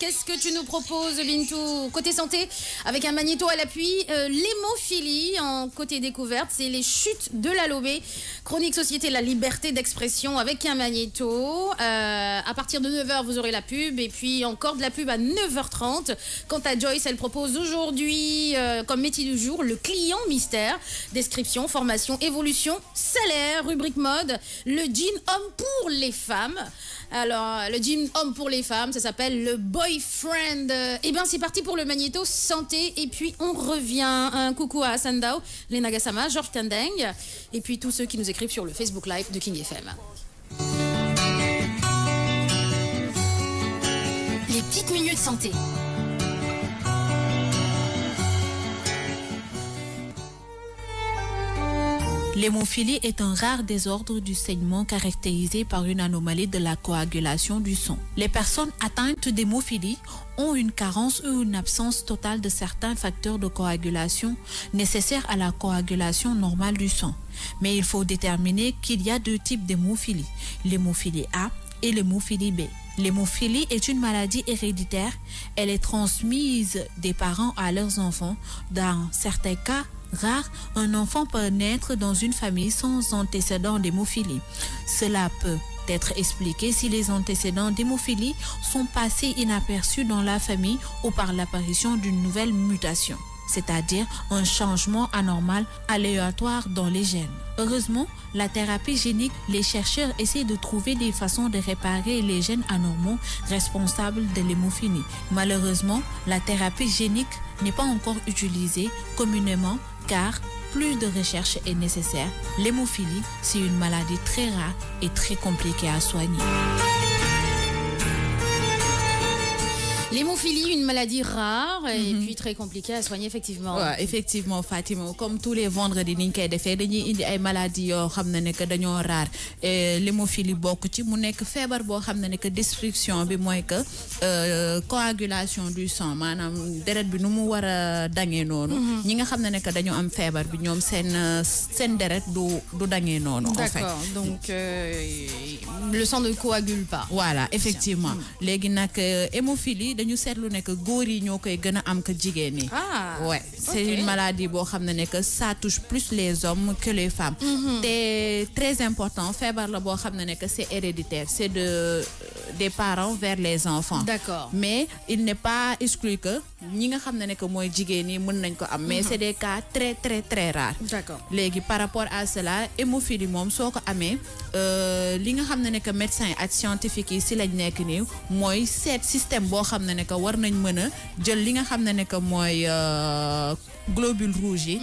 qu'est-ce que tu nous proposes, Bintou? Côté santé, avec un magnéto à l'appui, l'hémophilie en côté découverte, c'est les chutes de la lobée. Chronique Société de la liberté d'expression avec un magnéto. À partir de 9h, vous aurez la pub et puis encore de la pub à 9h30. Quant à Joyce, elle propose aujourd'hui comme métier du jour le client mystère. Description, formation, évolution, salaire, rubrique mode, le jean homme pour les femmes. Alors, le jean homme pour les femmes, ça s'appelle le boyfriend. Eh bien, c'est parti pour le magnéto santé. Et puis, on revient. Un coucou à Sandao, Lena Gassama, Georges Tendeng. Et puis, tous ceux qui nous écrivent sur le Facebook Live de King FM. Les petites minutes santé. L'hémophilie est un rare désordre du saignement caractérisé par une anomalie de la coagulation du sang. Les personnes atteintes d'hémophilie ont une carence ou une absence totale de certains facteurs de coagulation nécessaires à la coagulation normale du sang. Mais il faut déterminer qu'il y a deux types d'hémophilie, l'hémophilie A et l'hémophilie B. L'hémophilie est une maladie héréditaire. Elle est transmise des parents à leurs enfants. Dans certains cas rares, un enfant peut naître dans une famille sans antécédents d'hémophilie. Cela peut être expliqué si les antécédents d'hémophilie sont passés inaperçus dans la famille ou par l'apparition d'une nouvelle mutation, c'est-à-dire un changement anormal aléatoire dans les gènes. Heureusement, la thérapie génique, les chercheurs essaient de trouver des façons de réparer les gènes anormaux responsables de l'hémophilie. Malheureusement, la thérapie génique n'est pas encore utilisée communément car plus de recherche est nécessaire. L'hémophilie, c'est une maladie très rare et très compliquée à soigner. L'hémophilie, une maladie rare et puis très compliquée à soigner, effectivement. Ouais, effectivement, Fatima, comme tous les vendredis ni ñu koy defee dañuy indi ay maladies yoo xam ne que dañoo rare. L'hémophilie bokk ci mu nekk feebar boo xam ne que destruction bi mooy que coagulation du sang maanaam deret bi nu mu war a dangee noonu. ñi nga xam ne que dañoo am feebar bi ñoom seen deret du dangee noonu. D'accord, donc le sang ne coagule pas. Voilà, effectivement. Léegi nag hémophilie dañu seetlu ne que góor yi ñoo koy gën a am que jigéen ñi. Ouais, c'est une maladie boo xam ne que ça touche plus les hommes que les femmes. C'est très important, feebar la boo xam ne que c'est héréditaire, c'est des parents vers les enfants. D'accord. Mais il n'est pas exclu que ñi nga xam ne que mooy jigéen ñi mën nañ ko am, mais c'est des cas très très très rares. D'accord. Léegi par rapport à cela, hémophilie moom soo ko amee li nga xam ne que médecin ak scientifique yi si lañ nekk nii mooy seet système boo xam ne que war nañ mën a jël li nga xam ne que mooy globule rouge yi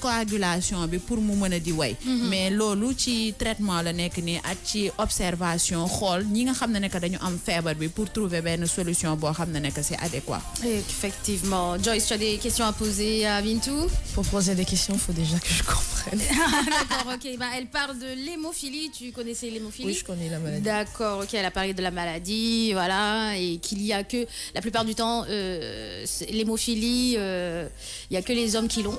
coagulation bi pour mu mën a di way. Mais loolu ci traitement la nekk nii ak ci observation xool ñi nga xam ne que dañu am feebar bi pour trouver benn solution boo xam ne que c'est adéquat. Effectivement. Joyce, tu as des questions à poser à Bintou? Pour poser des questions, il faut déjà que je comprenne. D'accord, ok. Bah, elle parle de l'hémophilie. Tu connaissais l'hémophilie? Oui, je connais la maladie. D'accord, ok. Elle a parlé de la maladie, voilà, et qu'il y a que, la plupart du temps, l'hémophilie, il y a que les hommes qui l'ont.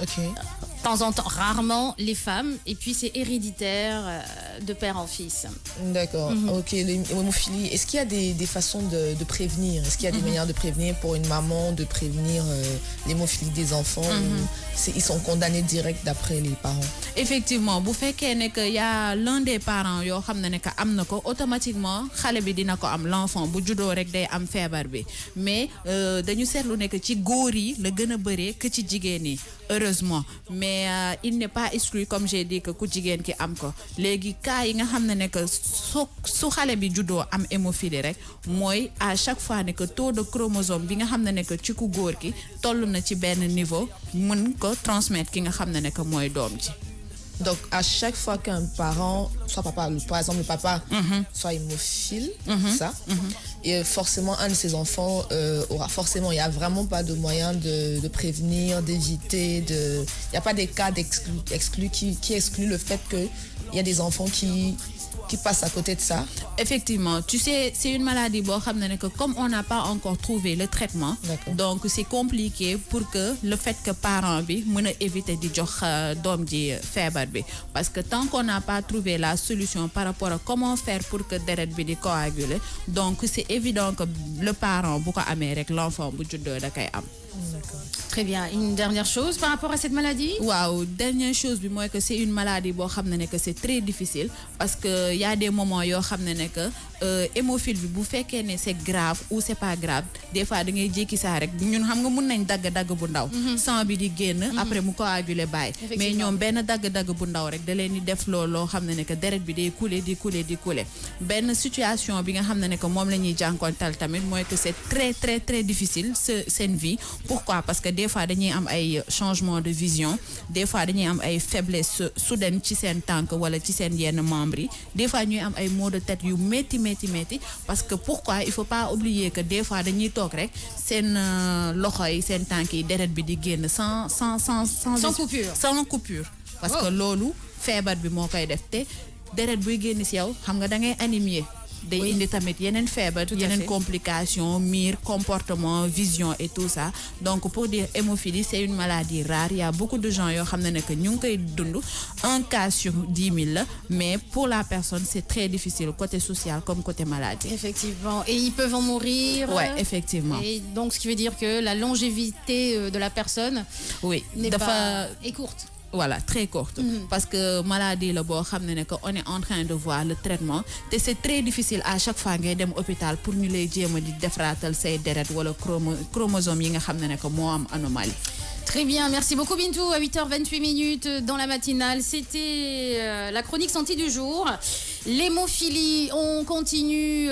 Ok. De temps en temps, rarement les femmes, et puis c'est héréditaire de père en fils. D'accord, ok. L'hémophilie, est-ce qu'il y a des façons de prévenir? Est-ce qu'il y a des manières de prévenir pour une maman, de prévenir l'hémophilie des enfants ou ils sont condamnés direct d'après les parents? Effectivement, bu fekkee ne que y a l'un des parents yoo xam ne que am na ko automatiquement xale bi dina ko am, l'enfant bu juddoo rek day am feebar bi, mais dañu seetlu ne que ci góor yi la gën a bëree que ci jigéen yi, heureusement. Mais il n'est pas exclu, comme j'ai dit, que ku jigéen ki am ko. Léegi cas yi nga xam ne que su xale bi juddoo am hémophilie rek mooy à chaque fois ne que taux de chromosome bi nga xam ne que ci ku góor ki toll na ci benn niveau mën ko transmettre ki nga xam ne que mooy doom ji. Donc, à chaque fois qu'un parent, soit papa, par exemple le papa, soit hémophile, et forcément un de ses enfants aura forcément, il n'y a vraiment pas de moyen de prévenir, d'éviter, il n'y a pas des cas d'exclus qui excluent le fait qu'il y a des enfants qui qui passent à côté de ça. Effectivement, tu sais, c'est une maladie que comme on n'a pas encore trouvé le traitement, donc c'est compliqué pour que le fait que parents bi mën éviter di jox doom ji feebar bi parce que tant qu'on n'a pas trouvé la solution par rapport à comment faire pour que deret bi di coaguler, donc c'est évident que le parent bu ko amé rek l'enfant bu juddoo da kay am. Très bien. Une dernière chose par rapport à cette maladie? Waaw, dernière chose bi mooy que c'est une maladie boo xam ne que c'est très difficile parce que y a des moments yoo xam ne que hémophile bi bu fekkee ne c'est grave ou c'est pas grave des fois da ngay jékki saa rek ñun xam nga mën nañ dagg bu ndaw sang bi di génn après mu coaguler bàyyi mais ñoom benn dagg bu ndaw rek da leen di def looloo xam ne que deret bi day couler benn situation bi nga xam ne que moom la ñuy jànkoontal tamit mooy que c'est très difficile seen vie. Pourquoi? Parce que des fois dañuy am ay changement de vision, des fois dañuy am ay faiblesse soudaine ci sen tànk wala ci sen yenn membres yi, des fois ñuy am ay maux de tête yu métti parce que pourquoi il faut pas oublier que des fois dañuy toog rek sen loxo yi sen tànk yi deret bi di génn sans coupure parce que loolu feebar bi moo koy def te deret buy génn ci yow xam nga da ngay anémie day indi tamit yeneen feebar yeneen complications mire comportement vision et tout ça donc pour dire hémophilie c'est une maladie rare. Il y a beaucoup de gens yoo xam ne que ñu ngi koy dund un cas sur 10 000 mais pour la personne c'est très difficile côté social comme côté maladie. Effectivement, et ils peuvent en mourir. Ouais, effectivement. Et donc ce qui veut dire que la longévité de la personne est courte. Voilà, très courte. Parce que maladie la boo xam ne que on est en train de voir le traitement te c'est très difficile à chaque fois ngay dem hôpital pour ñu lay jéem a di defaratal say deret wala chromosome yi nga xam ne que moo am anomalie. Très bien, merci beaucoup Bintou. À 8h28 dans la matinale, c'était la chronique santé du jour. L'hémophilie, on continue.